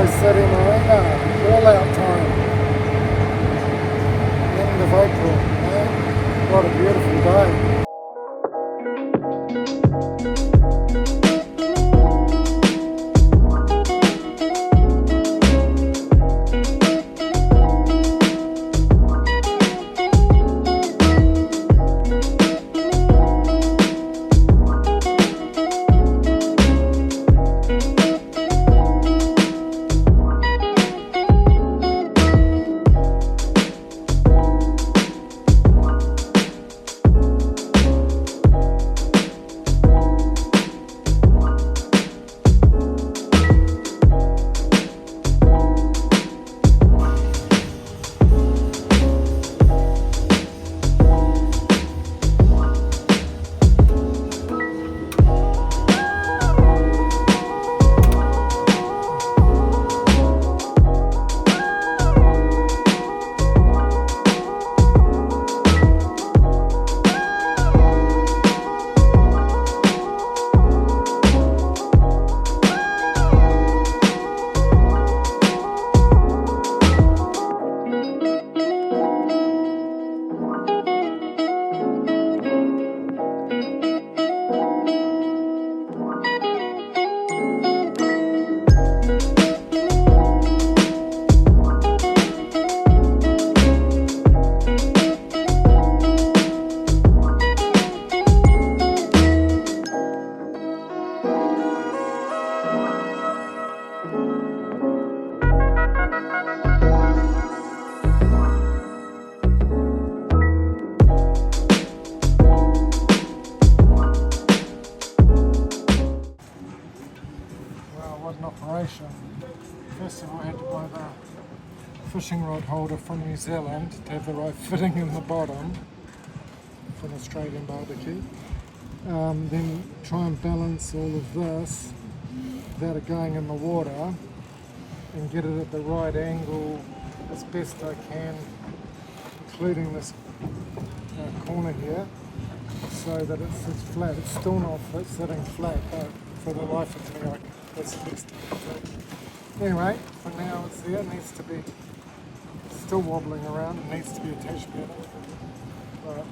Coast City Marina, all out time. End of April, what a beautiful day. Operation. First of all, I had to buy the fishing rod holder from New Zealand to have the right fitting in the bottom for an Australian barbecue. Then try and balance all of this without it going in the water and get it at the right angle as best I can, including this corner here, so that it sits flat. It's still not sitting flat, but for the life of me, that's the best I can do. Anyway, for now it's there. It needs to be still wobbling around. It needs to be attached better. Right.